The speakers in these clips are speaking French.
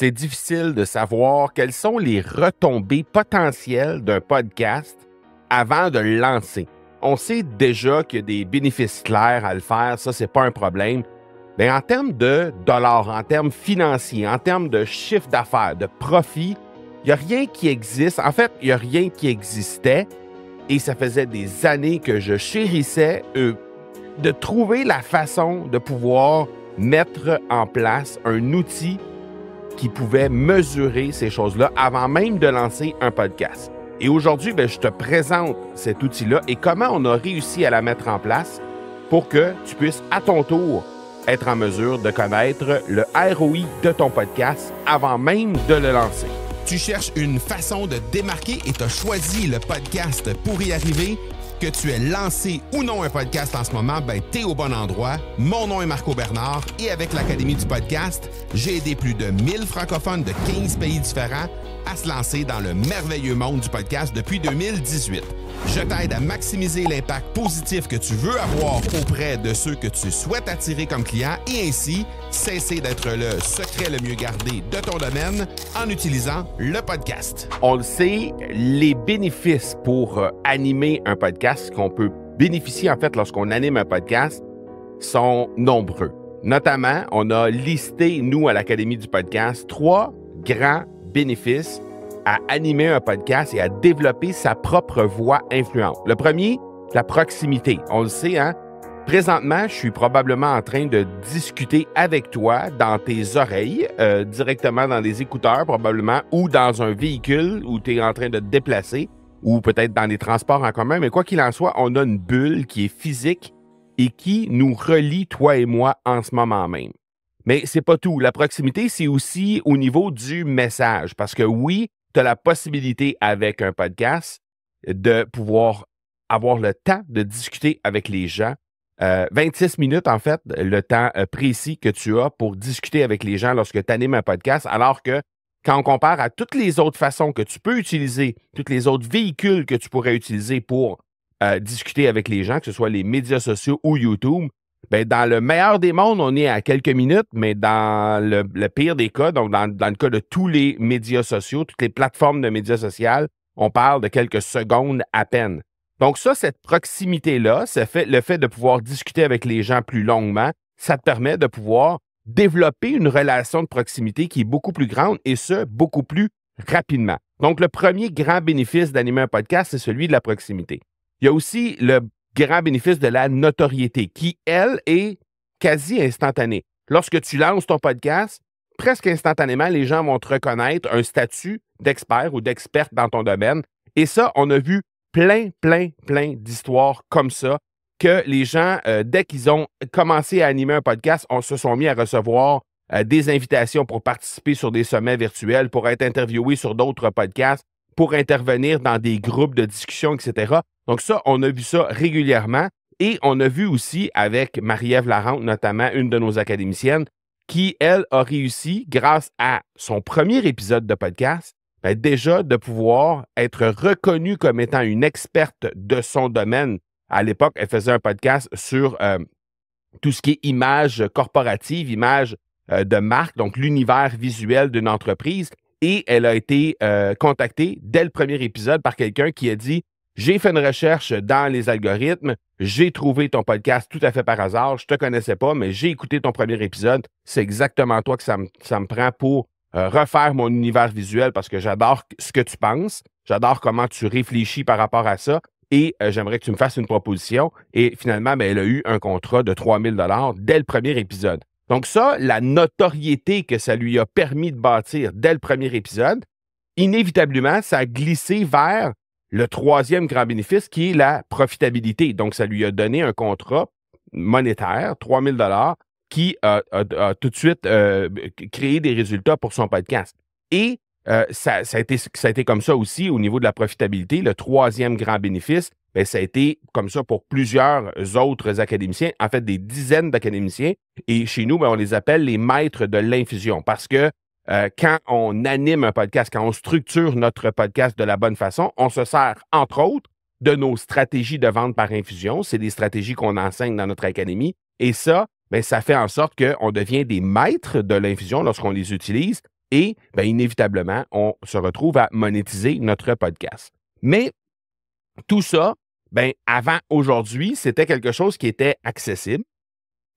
c'est difficile de savoir quelles sont les retombées potentielles d'un podcast avant de le lancer. On sait déjà qu'il y a des bénéfices clairs à le faire, ça, c'est pas un problème. Mais en termes de dollars, en termes financiers, en termes de chiffre d'affaires, de profit, il n'y a rien qui existe. En fait, il n'y a rien qui existait et ça faisait des années que je chérissais de trouver la façon de pouvoir mettre en place un outil qui pouvait mesurer ces choses-là avant même de lancer un podcast. Et aujourd'hui, je te présente cet outil-là et comment on a réussi à la mettre en place pour que tu puisses à ton tour être en mesure de connaître le ROI de ton podcast avant même de le lancer. Tu cherches une façon de te démarquer et tu as choisi le podcast pour y arriver? Que tu aies lancé ou non un podcast en ce moment, tu es au bon endroit. Mon nom est Marco Bernard et avec l'Académie du podcast, j'ai aidé plus de 1000 francophones de 15 pays différents à se lancer dans le merveilleux monde du podcast depuis 2018. Je t'aide à maximiser l'impact positif que tu veux avoir auprès de ceux que tu souhaites attirer comme clients et ainsi cesser d'être le secret le mieux gardé de ton domaine en utilisant le podcast. On le sait, les bénéfices pour animer un podcast qu'on peut bénéficier en fait lorsqu'on anime un podcast sont nombreux. Notamment, on a listé, nous, à l'Académie du podcast, 3 grands bénéfices à animer un podcast et à développer sa propre voix influente. Le premier, la proximité. On le sait, hein? Présentement, je suis probablement en train de discuter avec toi dans tes oreilles, directement dans des écouteurs probablement, ou dans un véhicule où tu es en train de te déplacer, ou peut-être dans les transports en commun. Mais quoi qu'il en soit, on a une bulle qui est physique et qui nous relie, toi et moi, en ce moment même. Mais c'est pas tout. La proximité, c'est aussi au niveau du message. Parce que oui, tu as la possibilité avec un podcast de pouvoir avoir le temps de discuter avec les gens. 26 minutes, en fait, le temps précis que tu as pour discuter avec les gens lorsque tu animes un podcast, alors que quand on compare à toutes les autres façons que tu peux utiliser, tous les autres véhicules que tu pourrais utiliser pour discuter avec les gens, que ce soit les médias sociaux ou YouTube, dans le meilleur des mondes, on est à quelques minutes, mais dans le pire des cas, donc dans le cas de tous les médias sociaux, toutes les plateformes de médias sociaux, on parle de quelques secondes à peine. Donc ça, cette proximité-là, le fait de pouvoir discuter avec les gens plus longuement, ça te permet de pouvoir développer une relation de proximité qui est beaucoup plus grande et ce, beaucoup plus rapidement. Donc le premier grand bénéfice d'animer un podcast, c'est celui de la proximité. Il y a aussi le grand bénéfice de la notoriété qui, elle, est quasi instantanée. Lorsque tu lances ton podcast, presque instantanément, les gens vont te reconnaître un statut d'expert ou d'experte dans ton domaine. Et ça, on a vu plein d'histoires comme ça que les gens, dès qu'ils ont commencé à animer un podcast, se sont mis à recevoir des invitations pour participer sur des sommets virtuels, pour être interviewés sur d'autres podcasts, pour intervenir dans des groupes de discussion, etc. Donc ça, on a vu ça régulièrement et on a vu aussi avec Marie-Ève Larente, notamment une de nos académiciennes, qui, elle, a réussi, grâce à son premier épisode de podcast, déjà de pouvoir être reconnue comme étant une experte de son domaine. À l'époque, elle faisait un podcast sur tout ce qui est image corporative, image de marque, donc l'univers visuel d'une entreprise. Et elle a été contactée dès le premier épisode par quelqu'un qui a dit « J'ai fait une recherche dans les algorithmes, j'ai trouvé ton podcast tout à fait par hasard, je ne te connaissais pas, mais j'ai écouté ton premier épisode. C'est exactement toi que ça me prend pour refaire mon univers visuel parce que j'adore ce que tu penses, j'adore comment tu réfléchis par rapport à ça et j'aimerais que tu me fasses une proposition. » Et finalement, elle a eu un contrat de 3 000 $ dès le premier épisode. Donc ça, la notoriété que ça lui a permis de bâtir dès le premier épisode, inévitablement, ça a glissé vers le troisième grand bénéfice qui est la profitabilité. Donc, ça lui a donné un contrat monétaire, 3 000 $ qui a tout de suite créé des résultats pour son podcast. Et ça a été comme ça aussi au niveau de la profitabilité. Le troisième grand bénéfice, ça a été comme ça pour plusieurs autres académiciens, en fait des dizaines d'académiciens. Et chez nous, on les appelle les maîtres de l'infusion parce que quand on anime un podcast, quand on structure notre podcast de la bonne façon, on se sert, entre autres, de nos stratégies de vente par infusion. C'est des stratégies qu'on enseigne dans notre académie. Et ça, ça fait en sorte qu'on devient des maîtres de l'infusion lorsqu'on les utilise. et bien, inévitablement, on se retrouve à monétiser notre podcast. Mais tout ça, bien, avant aujourd'hui, c'était quelque chose qui était accessible,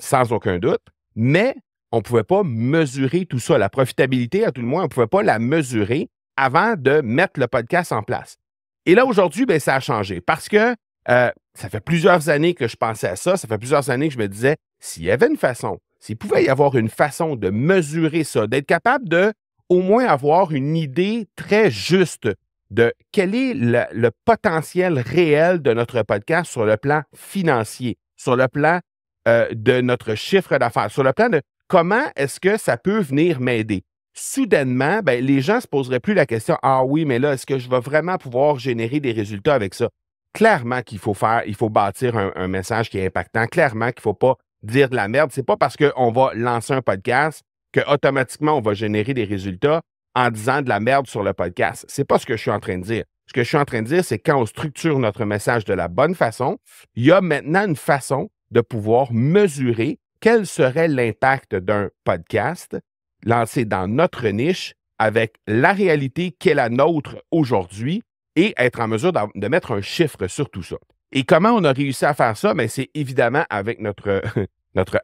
sans aucun doute, mais on ne pouvait pas mesurer tout ça. La profitabilité, à tout le moins, on ne pouvait pas la mesurer avant de mettre le podcast en place. Et là, aujourd'hui, bien, ça a changé parce que ça fait plusieurs années que je pensais à ça. Ça fait plusieurs années que je me disais, s'il y avait une façon, s'il pouvait y avoir une façon de mesurer ça, d'être capable de au moins avoir une idée très juste de quel est le potentiel réel de notre podcast sur le plan financier, sur le plan de notre chiffre d'affaires, sur le plan de comment est-ce que ça peut venir m'aider. Soudainement, ben, les gens ne se poseraient plus la question, ah oui, mais là, est-ce que je vais vraiment pouvoir générer des résultats avec ça? Clairement qu'il faut bâtir un message qui est impactant. Clairement qu'il ne faut pas dire de la merde. C'est pas parce qu'on va lancer un podcast qu'automatiquement on va générer des résultats en disant de la merde sur le podcast. C'est pas ce que je suis en train de dire. Ce que je suis en train de dire, c'est que quand on structure notre message de la bonne façon, il y a maintenant une façon de pouvoir mesurer quel serait l'impact d'un podcast lancé dans notre niche avec la réalité qui est la nôtre aujourd'hui et être en mesure de mettre un chiffre sur tout ça. Et comment on a réussi à faire ça? Bien, c'est évidemment avec notre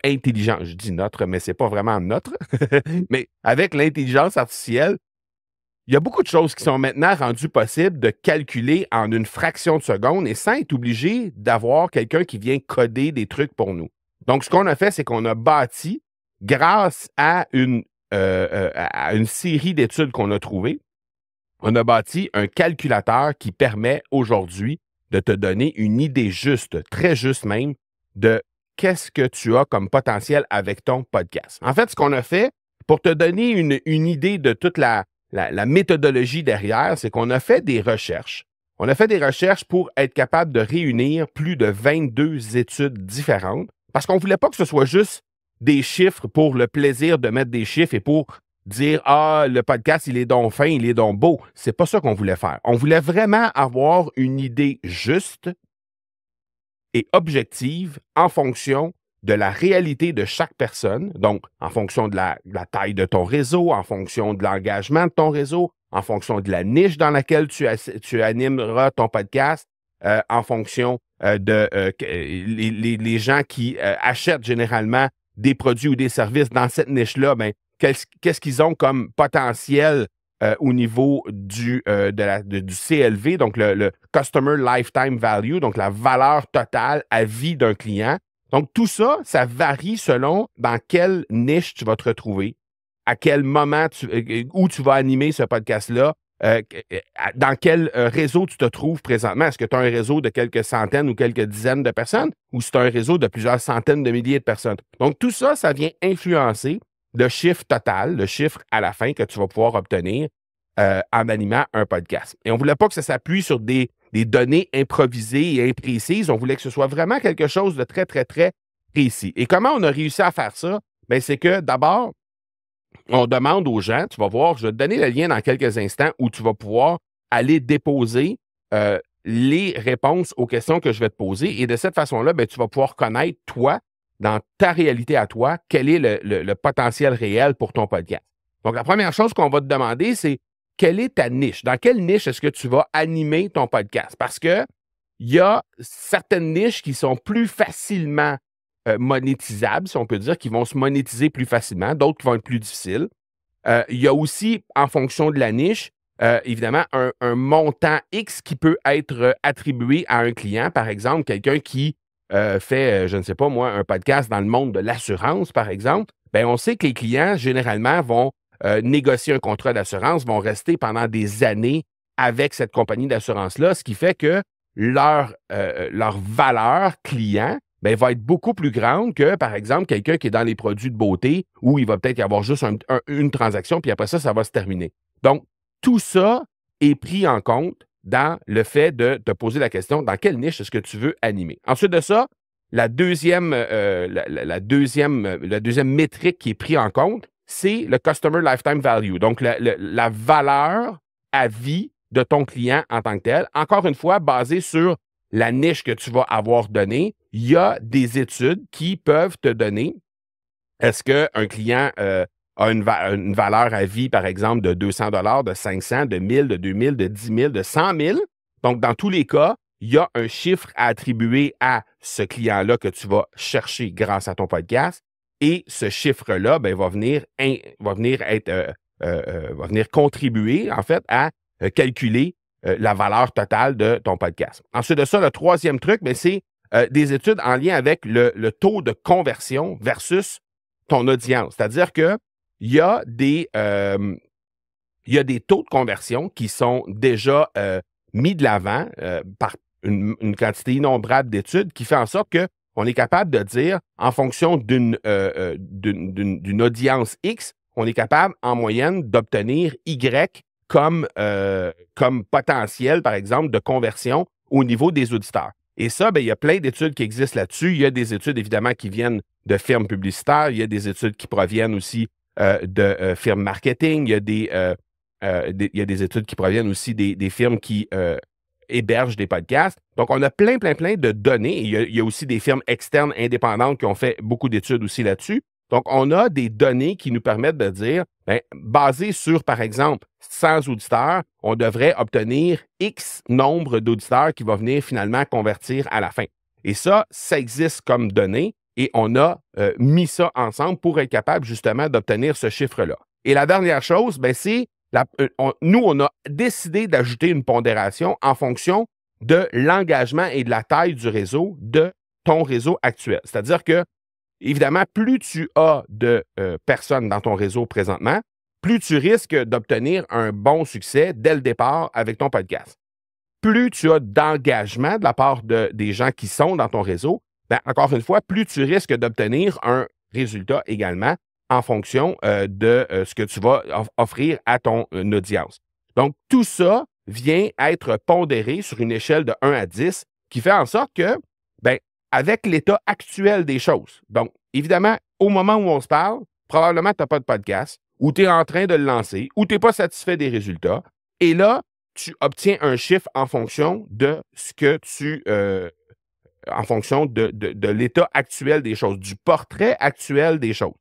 intelligence. Je dis notre, mais c'est pas vraiment notre. Mais avec l'intelligence artificielle, il y a beaucoup de choses qui sont maintenant rendues possibles de calculer en une fraction de seconde et sans être obligé d'avoir quelqu'un qui vient coder des trucs pour nous. Donc, ce qu'on a fait, c'est qu'on a bâti, grâce à une série d'études qu'on a trouvées, on a bâti un calculateur qui permet aujourd'hui de te donner une idée juste, très juste même, de qu'est-ce que tu as comme potentiel avec ton podcast. En fait, ce qu'on a fait, pour te donner une idée de toute la méthodologie derrière, c'est qu'on a fait des recherches. On a fait des recherches pour être capable de réunir plus de 22 études différentes parce qu'on ne voulait pas que ce soit juste des chiffres pour le plaisir de mettre des chiffres et pour dire « Ah, le podcast, il est donc fin, il est donc beau ». C'est pas ça qu'on voulait faire. On voulait vraiment avoir une idée juste et objective en fonction de la réalité de chaque personne, donc en fonction de la taille de ton réseau, en fonction de l'engagement de ton réseau, en fonction de la niche dans laquelle tu animeras ton podcast, en fonction de les gens qui achètent généralement des produits ou des services dans cette niche-là, ben, qu'est-ce qu'ils ont comme potentiel au niveau du CLV, donc le Customer Lifetime Value, donc la valeur totale à vie d'un client. Donc, tout ça, ça varie selon dans quelle niche tu vas te retrouver, à quel moment où tu vas animer ce podcast-là, dans quel réseau tu te trouves présentement. Est-ce que tu as un réseau de quelques centaines ou quelques dizaines de personnes ou c'est un réseau de plusieurs centaines de milliers de personnes? Donc, tout ça, ça vient influencer le chiffre total, le chiffre à la fin que tu vas pouvoir obtenir en animant un podcast. Et on ne voulait pas que ça s'appuie sur des données improvisées et imprécises. On voulait que ce soit vraiment quelque chose de très, très, très précis. Et comment on a réussi à faire ça? Bien, c'est que d'abord, on demande aux gens, tu vas voir, je vais te donner le lien dans quelques instants où tu vas pouvoir aller déposer les réponses aux questions que je vais te poser. Et de cette façon-là, bien, tu vas pouvoir connaître, toi, dans ta réalité à toi, quel est le potentiel réel pour ton podcast. Donc, la première chose qu'on va te demander, c'est quelle est ta niche? Dans quelle niche est-ce que tu vas animer ton podcast? Parce qu'il y a certaines niches qui sont plus facilement monétisables, si on peut dire, qui vont se monétiser plus facilement, d'autres qui vont être plus difficiles. Il y a aussi, en fonction de la niche, évidemment, un montant X qui peut être attribué à un client. Par exemple, quelqu'un qui fait, je ne sais pas moi, un podcast dans le monde de l'assurance, par exemple. Bien, on sait que les clients, généralement, vont négocier un contrat d'assurance, vont rester pendant des années avec cette compagnie d'assurance-là, ce qui fait que leur valeur client bien, va être beaucoup plus grande que, par exemple, quelqu'un qui est dans les produits de beauté où il va peut-être y avoir juste une transaction, puis après ça, ça va se terminer. Donc, tout ça est pris en compte dans le fait de te poser la question dans quelle niche est-ce que tu veux animer. Ensuite de ça, la deuxième métrique qui est prise en compte, c'est le Customer Lifetime Value, donc la valeur à vie de ton client en tant que tel. Encore une fois, basée sur la niche que tu vas avoir donnée, il y a des études qui peuvent te donner est-ce qu'un client a une valeur à vie, par exemple, de 200 $, de 500, de 1000, de 2000, de 10 000, de 100 000. Donc, dans tous les cas, il y a un chiffre à attribuer à ce client-là que tu vas chercher grâce à ton podcast. Et ce chiffre-là, ben, va venir contribuer, en fait, à calculer la valeur totale de ton podcast. Ensuite de ça, le troisième truc, ben, c'est des études en lien avec le taux de conversion versus ton audience. C'est-à-dire que il y a des taux de conversion qui sont déjà mis de l'avant par une quantité innombrable d'études qui fait en sorte qu'on est capable de dire, en fonction d'une audience X, on est capable, en moyenne, d'obtenir Y comme potentiel, par exemple, de conversion au niveau des auditeurs. Et ça, ben, il y a plein d'études qui existent là-dessus. Il y a des études, évidemment, qui viennent de firmes publicitaires. Il y a des études qui proviennent aussi de firmes marketing. Il y a des études qui proviennent aussi des firmes qui hébergent des podcasts. Donc, on a plein de données. Il y a aussi des firmes externes indépendantes qui ont fait beaucoup d'études aussi là-dessus. Donc, on a des données qui nous permettent de dire, bien, basé sur, par exemple, 100 auditeurs, on devrait obtenir X nombre d'auditeurs qui va venir finalement convertir à la fin. Et ça existe comme données et on a mis ça ensemble pour être capable justement d'obtenir ce chiffre-là. Et la dernière chose, bien, c'est nous, on a décidé d'ajouter une pondération en fonction de l'engagement et de la taille du réseau de ton réseau actuel. C'est-à-dire que, évidemment, plus tu as de personnes dans ton réseau présentement, plus tu risques d'obtenir un bon succès dès le départ avec ton podcast. Plus tu as d'engagement de la part des gens qui sont dans ton réseau, bien, encore une fois, plus tu risques d'obtenir un résultat également en fonction de ce que tu vas offrir à ton audience. Donc, tout ça vient être pondéré sur une échelle de 1 à 10 qui fait en sorte que, bien, avec l'état actuel des choses, donc, évidemment, au moment où on se parle, probablement tu n'as pas de podcast, ou tu es en train de le lancer, ou tu n'es pas satisfait des résultats, et là, tu obtiens un chiffre en fonction de ce que en fonction de l'état actuel des choses, du portrait actuel des choses.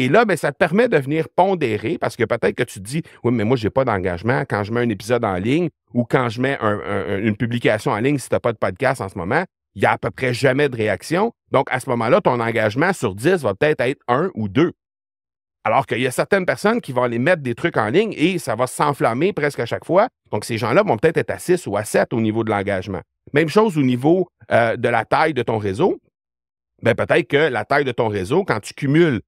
Et là, bien, ça te permet de venir pondérer parce que peut-être que tu te dis, oui, mais moi, je n'ai pas d'engagement quand je mets un épisode en ligne ou quand je mets une publication en ligne, si tu n'as pas de podcast en ce moment, il n'y a à peu près jamais de réaction. Donc, à ce moment-là, ton engagement sur 10 va peut-être être 1 ou 2. Alors qu'il y a certaines personnes qui vont aller mettre des trucs en ligne et ça va s'enflammer presque à chaque fois. Donc, ces gens-là vont peut-être être à 6 ou à 7 au niveau de l'engagement. Même chose au niveau de la taille de ton réseau. Bien, peut-être que la taille de ton réseau, quand tu cumules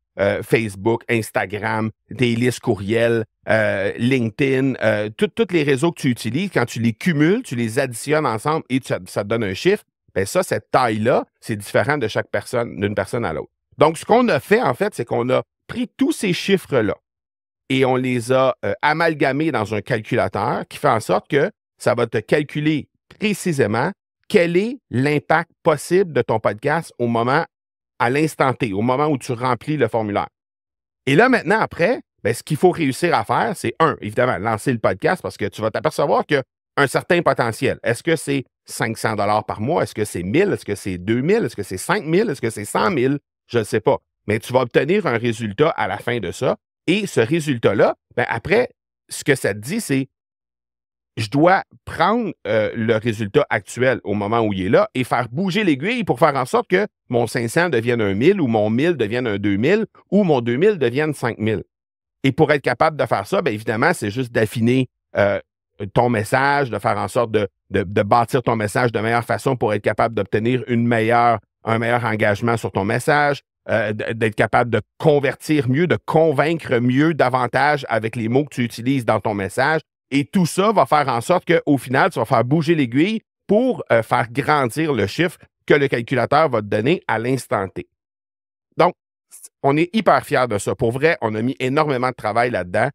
Facebook, Instagram, tes listes courriels, LinkedIn, tous les réseaux que tu utilises, quand tu les cumules, tu les additionnes ensemble et ça te donne un chiffre, bien ça, cette taille-là, c'est différent de chaque personne, d'une personne à l'autre. Donc, ce qu'on a fait, en fait, c'est qu'on a pris tous ces chiffres-là et on les a amalgamés dans un calculateur qui fait en sorte que ça va te calculer précisément quel est l'impact possible de ton podcast à l'instant T, au moment où tu remplis le formulaire. Et là, maintenant, après, bien, ce qu'il faut réussir à faire, c'est évidemment, lancer le podcast parce que tu vas t'apercevoir qu'il y a un certain potentiel. Est-ce que c'est 500 $ par mois? Est-ce que c'est 1000? Est-ce que c'est 2000? Est-ce que c'est 5000? Est-ce que c'est 100 000? Je ne sais pas. Mais tu vas obtenir un résultat à la fin de ça. Et ce résultat-là, bien, après, ce que ça te dit, c'est je dois prendre le résultat actuel au moment où il est là et faire bouger l'aiguille pour faire en sorte que mon 500 devienne un 1000 ou mon 1000 devienne un 2000 ou mon 2000 devienne 5000. Et pour être capable de faire ça, bien évidemment, c'est juste d'affiner ton message, de faire en sorte de bâtir ton message de meilleure façon pour être capable d'obtenir un meilleur engagement sur ton message, d'être capable de convertir mieux, de convaincre mieux davantage avec les mots que tu utilises dans ton message. Et tout ça va faire en sorte qu'au final, tu vas faire bouger l'aiguille pour faire grandir le chiffre que le calculateur va te donner à l'instant T. Donc, on est hyper fiers de ça. Pour vrai, on a mis énormément de travail là-dedans.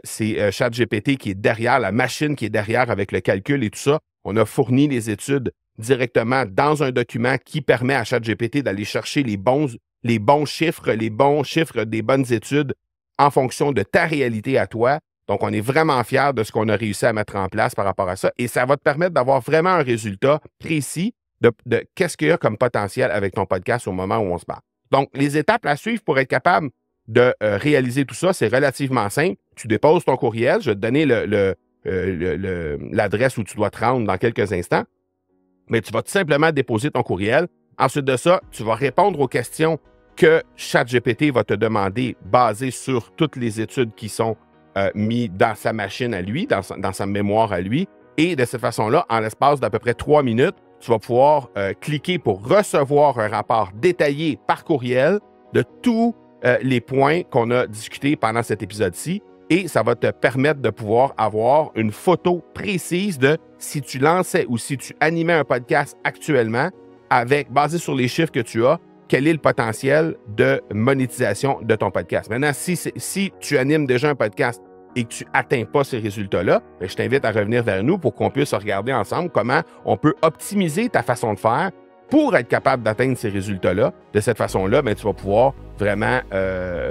C'est ChatGPT qui est derrière, la machine qui est derrière avec le calcul et tout ça. On a fourni les études directement dans un document qui permet à ChatGPT d'aller chercher les bons chiffres, des bonnes études en fonction de ta réalité à toi. Donc, on est vraiment fiers de ce qu'on a réussi à mettre en place par rapport à ça. Et ça va te permettre d'avoir vraiment un résultat précis de qu'est-ce qu'il y a comme potentiel avec ton podcast au moment où on se parle. Donc, les étapes à suivre pour être capable de réaliser tout ça. C'est relativement simple. Tu déposes ton courriel. Je vais te donner l'adresse où tu dois te rendre dans quelques instants. Mais tu vas tout simplement déposer ton courriel. Ensuite de ça, tu vas répondre aux questions que ChatGPT va te demander basées sur toutes les études qui sont mises dans sa machine à lui, dans sa mémoire à lui. Et de cette façon-là, en l'espace d'à peu près 3 minutes, tu vas pouvoir cliquer pour recevoir un rapport détaillé par courriel de tous les points qu'on a discutés pendant cet épisode-ci. Et ça va te permettre de pouvoir avoir une photo précise de si tu lançais ou si tu animais un podcast actuellement, basé sur les chiffres que tu as, quel est le potentiel de monétisation de ton podcast. Maintenant, si tu animes déjà un podcast et que tu n'atteins pas ces résultats-là, bien, je t'invite à revenir vers nous pour qu'on puisse regarder ensemble comment on peut optimiser ta façon de faire pour être capable d'atteindre ces résultats-là. De cette façon-là, bien, tu vas pouvoir vraiment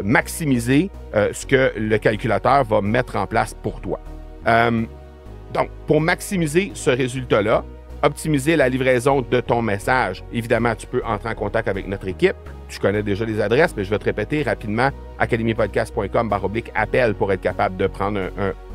maximiser ce que le calculateur va mettre en place pour toi. Donc, pour maximiser ce résultat-là, optimiser la livraison de ton message, évidemment, tu peux entrer en contact avec notre équipe. Tu connais déjà les adresses, mais je vais te répéter rapidement, academypodcast.com/appel pour être capable de prendre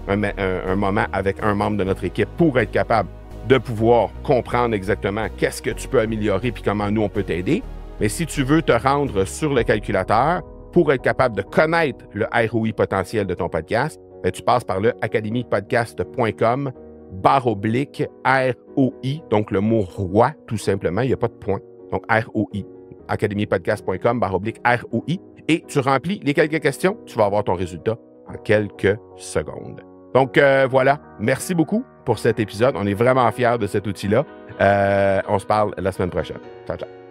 un moment avec un membre de notre équipe pour être capable de pouvoir comprendre exactement qu'est-ce que tu peux améliorer puis comment nous, on peut t'aider. Mais si tu veux te rendre sur le calculateur pour être capable de connaître le ROI potentiel de ton podcast, bien, tu passes par le academypodcast.com/ROI, donc le mot roi, tout simplement, il n'y a pas de point. Donc ROI, academypodcast.com/ROI, et tu remplis les quelques questions, tu vas avoir ton résultat en quelques secondes. Donc voilà, merci beaucoup pour cet épisode. On est vraiment fiers de cet outil-là. On se parle la semaine prochaine. Ciao, ciao.